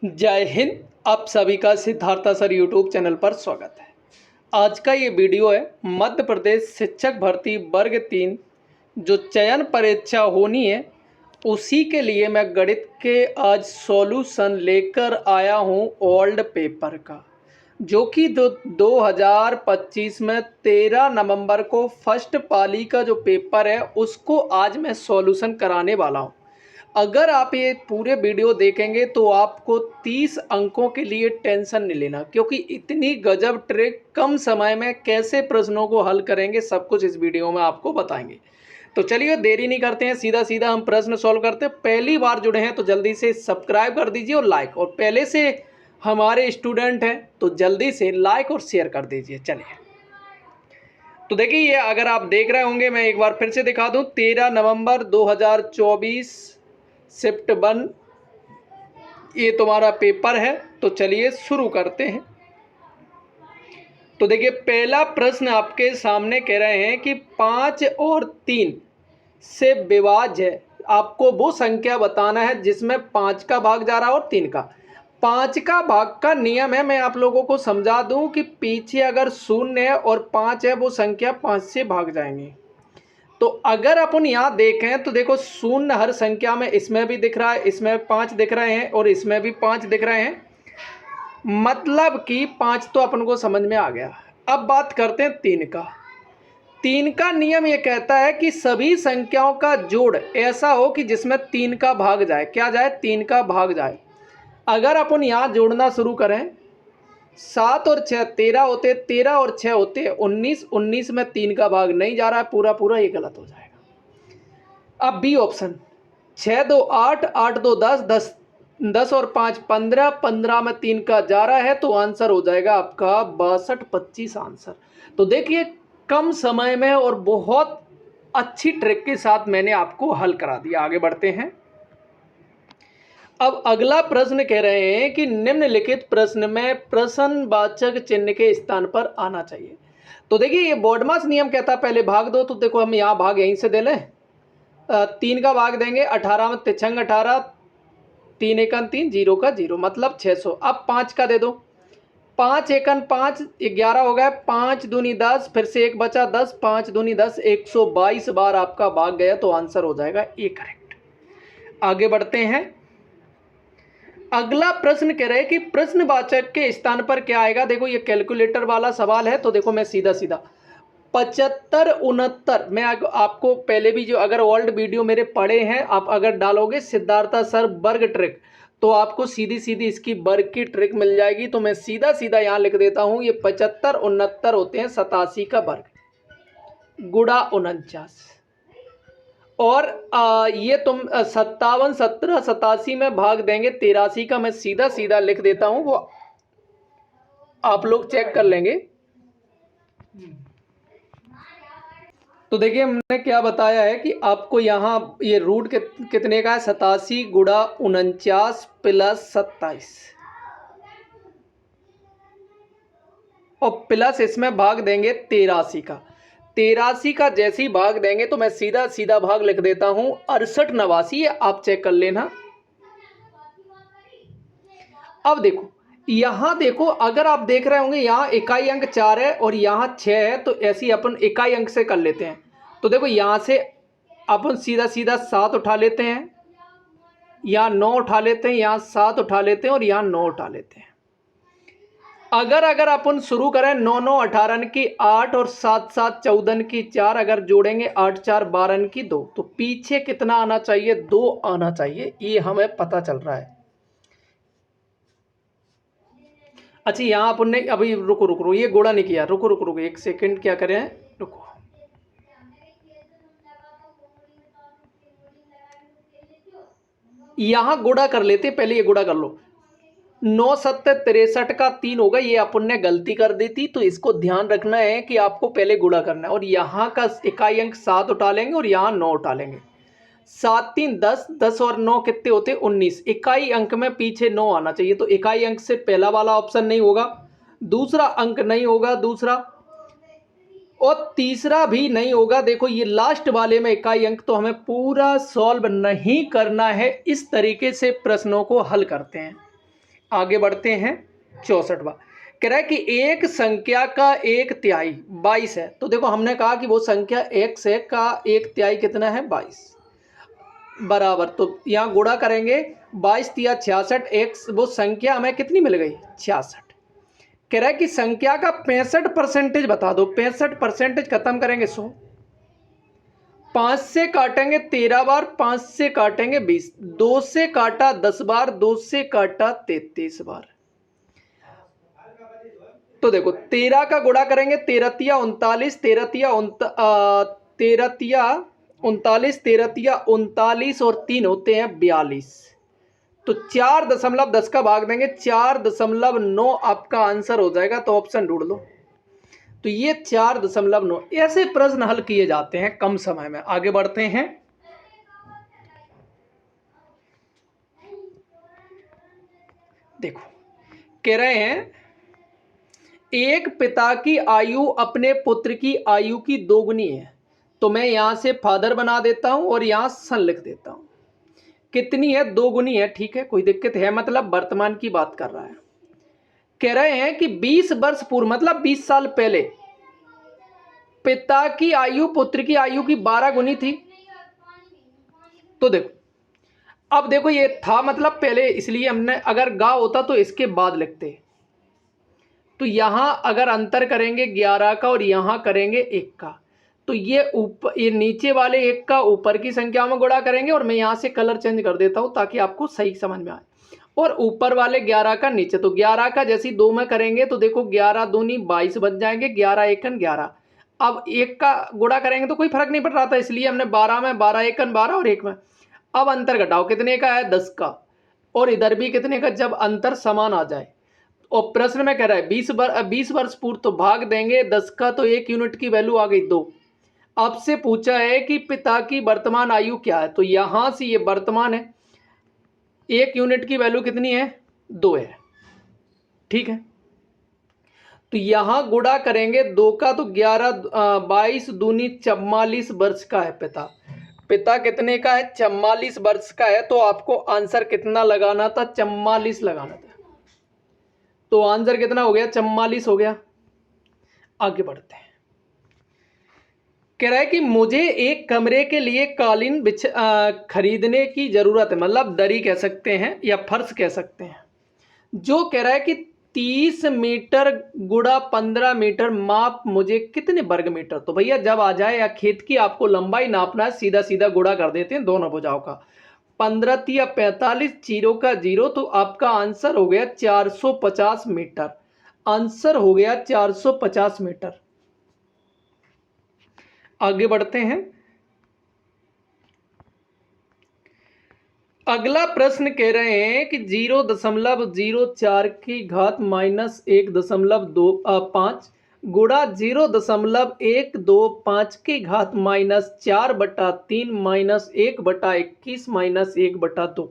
जय हिंद। आप सभी का सिद्धार्था सर यूट्यूब चैनल पर स्वागत है। आज का ये वीडियो है मध्य प्रदेश शिक्षक भर्ती वर्ग 3 जो चयन परीक्षा होनी है उसी के लिए मैं गणित के आज सॉल्यूशन लेकर आया हूँ ओल्ड पेपर का, जो कि 2025 में 13 नवंबर को फर्स्ट पाली का जो पेपर है उसको आज मैं सॉल्यूशन कराने वाला हूँ। अगर आप ये पूरे वीडियो देखेंगे तो आपको 30 अंकों के लिए टेंशन नहीं लेना, क्योंकि इतनी गजब ट्रिक कम समय में कैसे प्रश्नों को हल करेंगे सब कुछ इस वीडियो में आपको बताएंगे। तो चलिए देरी नहीं करते हैं, सीधा सीधा हम प्रश्न सॉल्व करते हैं। पहली बार जुड़े हैं तो जल्दी से सब्सक्राइब कर दीजिए और लाइक, और पहले से हमारे स्टूडेंट हैं तो जल्दी से लाइक और शेयर कर दीजिए। चलिए तो देखिए, ये अगर आप देख रहे होंगे मैं एक बार फिर से दिखा दूं, 13 नवंबर 2024 शिफ्ट 1 ये तुम्हारा पेपर है। तो चलिए शुरू करते हैं। तो देखिए, पहला प्रश्न आपके सामने कह रहे हैं कि 5 और 3 से विभाज्य है। आपको वो संख्या बताना है जिसमें 5 का भाग जा रहा है और 3 का। 5 का भाग का नियम है, मैं आप लोगों को समझा दूं कि पीछे अगर 0 है और 5 है वो संख्या 5 से भाग जाएंगे। तो अगर अपन यहाँ देखें तो देखो 0 हर संख्या में, इसमें भी दिख रहा है, इसमें 5 दिख रहे हैं और इसमें भी 5 दिख रहे हैं, मतलब कि 5 तो अपन को समझ में आ गया। अब बात करते हैं 3 का। 3 का नियम ये कहता है कि सभी संख्याओं का जोड़ ऐसा हो कि जिसमें 3 का भाग जाए। क्या जाए? 3 का भाग जाए। अगर अपन यहाँ जोड़ना शुरू करें, 7 और 6 13 होते, 13 और 6 होते 19, 19 में 3 का भाग नहीं जा रहा है पूरा पूरा, ये गलत हो जाएगा। अब बी ऑप्शन, 6 2 8, 8 2 10, 10 10 और 5 15, 15 में 3 का जा रहा है तो आंसर हो जाएगा आपका 62 25 आंसर। तो देखिए, कम समय में और बहुत अच्छी ट्रिक के साथ मैंने आपको हल करा दिया। आगे बढ़ते हैं। अब अगला प्रश्न कह रहे हैं कि निम्नलिखित प्रश्न में प्रश्नवाचक चिन्ह के स्थान पर आना चाहिए। तो देखिए, ये बॉडमास नियम कहता है पहले भाग दो, तो देखो हम यहाँ भाग यहीं से दे लें। 3 का भाग देंगे, 18 में तिछंग 18, 3 एकन 3, 0 का 0, मतलब 600। अब 5 का दे दो, 5 एकन 5, 11 हो गया, 5 दूनी 10, फिर से 1 बचा 10, 5 दूनी 10, 122 बार आपका भाग गया तो आंसर हो जाएगा ए करेक्ट। आगे बढ़ते हैं। अगला प्रश्न कह रहे हैं कि प्रश्नवाचक के स्थान पर क्या आएगा। देखो, ये कैलकुलेटर वाला सवाल है, तो देखो मैं सीधा सीधा 75 69, मैं आपको पहले भी जो अगर ओल्ड वीडियो मेरे पड़े हैं, आप अगर डालोगे सिद्धार्था सर वर्ग ट्रिक तो आपको सीधी सीधी इसकी वर्ग की ट्रिक मिल जाएगी। तो मैं सीधा सीधा यहाँ लिख देता हूँ, ये 75 69 होते हैं 87 का वर्ग गुणा 49, और ये तुम 57 17 87 में भाग देंगे 83 का। मैं सीधा सीधा लिख देता हूं, वो आप लोग चेक कर लेंगे। तो देखिए, हमने क्या बताया है कि आपको यहाँ ये रूट कितने का है, 87 गुणा 49 प्लस 27, और प्लस इसमें भाग देंगे 83 का। 83 का जैसे ही भाग देंगे तो मैं सीधा सीधा भाग लिख देता हूं 68 89, आप चेक कर लेना। अब देखो, यहां देखो, अगर आप देख रहे होंगे यहाँ इकाई अंक 4 है और यहाँ 6 है, तो ऐसे ही अपन इकाई अंक से कर लेते हैं। तो देखो, यहां से अपन सीधा सीधा 7 उठा लेते हैं, यहाँ 9 उठा लेते हैं, यहाँ 7 उठा लेते हैं और यहाँ 9 उठा लेते हैं। अगर अपन शुरू करें 9 9 18 की 8 और 7 7 14 की 4, अगर जोड़ेंगे 8 4 12 की 2, तो पीछे कितना आना चाहिए? 2 आना चाहिए, ये हमें पता चल रहा है। अच्छा, यहाँ अपन ने अभी रुको ये गुणा नहीं किया, रुको एक सेकंड, क्या करें, रुको। यहाँ गुणा कर लेते, पहले ये गुणा कर लो। 9 7 63 का 3 होगा, ये अपन ने गलती कर दी थी, तो इसको ध्यान रखना है कि आपको पहले गुणा करना है। और यहाँ का इकाई अंक 7 उठा लेंगे और यहाँ 9 उठा लेंगे। 7 3 10, 10 और 9 कितने होते? 19। इकाई अंक में पीछे 9 आना चाहिए, तो इकाई अंक से पहला वाला ऑप्शन नहीं होगा, दूसरा अंक नहीं होगा, दूसरा और तीसरा भी नहीं होगा। देखो, ये लास्ट वाले में इकाई अंक, तो हमें पूरा सॉल्व नहीं करना है, इस तरीके से प्रश्नों को हल करते हैं। आगे बढ़ते हैं 64वां। कह रहा है कि एक संख्या का एक तिहाई 22 है। तो देखो हमने कहा कि वो संख्या x है का एक तिहाई कितना है 22 बराबर, तो यहाँ गुणा करेंगे 22 तिया 66, x वो संख्या हमें कितनी मिल गई 66। कह रहा है कि संख्या का 65% बता दो। 65% खत्म करेंगे 100, 5 से काटेंगे 13 बार, 5 से काटेंगे 20, 2 से काटा 10 बार, 2 से काटा 33 बार। तो देखो 13 का गुणा करेंगे 13 तिया 39, 13 तिया 39 और 3 होते हैं 42। तो 4.10 का भाग देंगे 4.9 आपका आंसर हो जाएगा। तो ऑप्शन ढूंढ लो। तो ये 4.9 ऐसे प्रश्न हल किए जाते हैं कम समय में। आगे बढ़ते हैं। देखो कह रहे हैं एक पिता की आयु अपने पुत्र की आयु की दोगुनी है। तो मैं यहां से फादर बना देता हूं और यहां सन लिख देता हूं। कितनी है? दोगुनी है। ठीक है, कोई दिक्कत है? मतलब वर्तमान की बात कर रहा है। कह रहे हैं कि 20 वर्ष पूर्व मतलब 20 साल पहले पिता की आयु पुत्र की आयु की 12 गुनी थी। तो देखो अब देखो ये था मतलब पहले, इसलिए हमने अगर गा होता तो इसके बाद लिखते। तो यहां अगर अंतर करेंगे 11 का और यहां करेंगे 1 का, तो ये नीचे वाले 1 का ऊपर की संख्या में गुणा करेंगे और मैं यहां से कलर चेंज कर देता हूं ताकि आपको सही समझ में आए। और ऊपर वाले 11 का नीचे, तो 11 का जैसी 2 में करेंगे तो देखो 11 दूनी 22 बन जाएंगे, 11 एकन 11। अब 1 का गुणा करेंगे तो कोई फर्क नहीं पड़ रहा था, इसलिए हमने 12 में 12 एकन 12 और 1 में। अब अंतर घटाओ, कितने का है 10 का, और इधर भी कितने का, जब अंतर समान आ जाए। और प्रश्न में कह रहा है 20 वर्ष पूर्व, तो भाग देंगे 10 का, तो 1 यूनिट की वैल्यू आ गई 2। आपसे पूछा है कि पिता की वर्तमान आयु क्या है, तो यहां से ये वर्तमान है, 1 यूनिट की वैल्यू कितनी है 2 है। ठीक है, तो यहां गुणा करेंगे 2 का, तो 22 दूनी 44 वर्ष का है पिता। पिता कितने का है 44 वर्ष का है। तो आपको आंसर कितना लगाना था 44 लगाना था। तो आंसर कितना हो गया 44 हो गया। आगे बढ़ते हैं। कह रहा है कि मुझे एक कमरे के लिए कालीन खरीदने की जरूरत है, मतलब दरी कह सकते हैं या फर्श कह सकते हैं, जो कह रहा है कि 30 मीटर गुणा 15 मीटर माप मुझे कितने वर्ग मीटर। तो भैया जब आ जाए या खेत की आपको लंबाई नापना है, सीधा सीधा गुणा कर देते हैं दोनों भुजाओं का। 15 या 45, जीरो का जीरो, तो आपका आंसर हो गया 450 मीटर। आंसर हो गया 450 मीटर। आगे बढ़ते हैं। अगला प्रश्न कह रहे हैं कि 0.04 की घात माइनस 1.25 गुणा 0.125 की घात माइनस 4/3 माइनस 1/21 माइनस 1/2।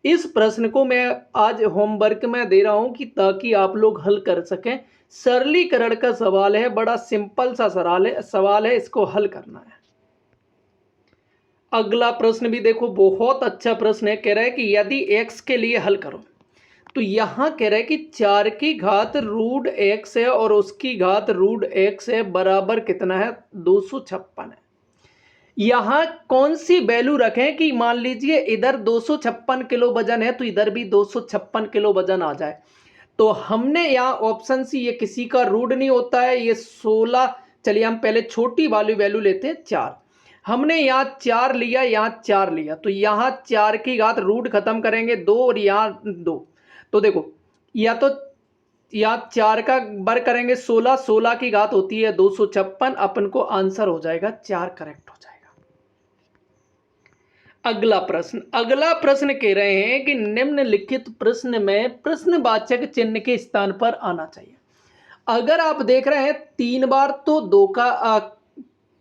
इस प्रश्न को मैं आज होमवर्क में दे रहा हूं कि ताकि आप लोग हल कर सकें। सरलीकरण का सवाल है, बड़ा सिंपल सा सवाल है, इसको हल करना है। अगला प्रश्न भी देखो बहुत अच्छा प्रश्न है। कह रहा है कि यदि x के लिए हल करो, तो यहां कह रहा है कि 4 की घात रूट x है और उसकी घात रूट x है, बराबर कितना है 256 है। यहां कौन सी वैल्यू रखें कि मान लीजिए इधर 256 किलो वजन है तो इधर भी 256 किलो वजन आ जाए। तो हमने यहाँ ऑप्शन सी, ये किसी का रूट नहीं होता है, ये 16। चलिए हम पहले छोटी वाली वैल्यू लेते हैं 4। हमने यहाँ 4 लिया, यहाँ 4 लिया, तो यहाँ 4 की घात रूट खत्म करेंगे 2 और यहाँ 2। तो देखो या तो यहाँ 4 का वर्ग करेंगे 16, 16 की घात होती है 256। अपन को आंसर हो जाएगा 4 करेक्ट हो जाएगा। अगला प्रश्न कह रहे हैं कि निम्नलिखित प्रश्न में प्रश्नवाचक चिन्ह के स्थान पर आना चाहिए। अगर आप देख रहे हैं 3 बार तो 2 का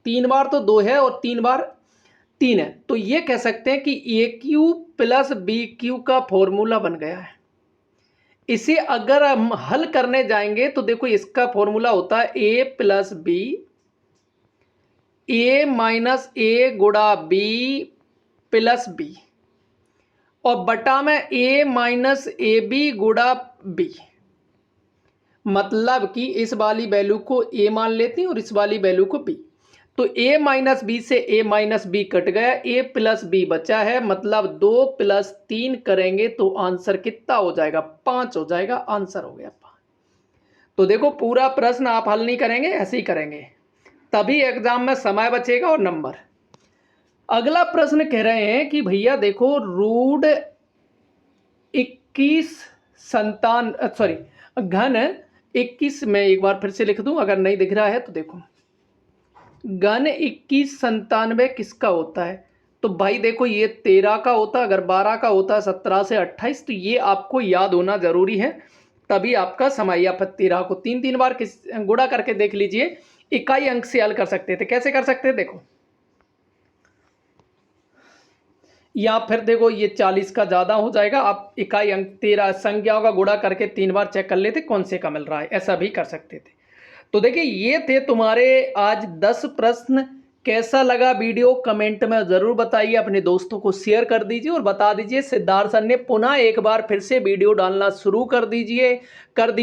3 बार तो 2 है और 3 बार 3 है, तो ये कह सकते हैं कि ए क्यू प्लस बी क्यू का फॉर्मूला बन गया है। इसे अगर हम हल करने जाएंगे तो देखो इसका फॉर्मूला होता है ए प्लस बी, ए माइनस ए गुणा बी प्लस बी। और बटा में a माइनस ए बी गुड़ा बी, मतलब कि इस वाली वैल्यू को a मान लेती हूं और इस वाली वैल्यू को b। तो a माइनस बी से a माइनस बी कट गया, a प्लस बी बचा है, मतलब 2 प्लस 3 करेंगे तो आंसर कितना हो जाएगा, 5 हो जाएगा। आंसर हो गया 5। तो देखो पूरा प्रश्न आप हल नहीं करेंगे, ऐसे ही करेंगे, तभी एग्जाम में समय बचेगा और नंबर। अगला प्रश्न कह रहे हैं कि भैया देखो रूट 21 संतान सॉरी घन 21 में एक बार फिर से लिख दूं अगर नहीं दिख रहा है तो देखो, घन 21 97 किसका होता है। तो भाई देखो ये 13 का होता, अगर 12 का होता 17 से 28, तो ये आपको याद होना जरूरी है, तभी आपका समय। या फिर 13 को 3 बार गुणा करके देख लीजिए, इकाई अंक से हल कर सकते थे। कैसे कर सकते हैं देखो, या फिर देखो ये 40 का ज्यादा हो जाएगा, आप इकाई अंक 13 संख्याओं का गुणा करके 3 बार चेक कर लेते कौन से का मिल रहा है, ऐसा भी कर सकते थे। तो देखिए ये थे तुम्हारे आज 10 प्रश्न। कैसा लगा वीडियो कमेंट में जरूर बताइए, अपने दोस्तों को शेयर कर दीजिए और बता दीजिए सिद्धार्थ सर ने पुनः एक बार फिर से वीडियो डालना शुरू कर दिए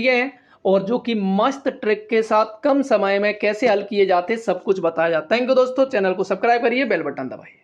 हैं, और जो कि मस्त ट्रिक के साथ कम समय में कैसे हल किए जाते सब कुछ बताया जाता है। थैंक यू दोस्तों, चैनल को सब्सक्राइब करिए, बेल बटन दबाइए।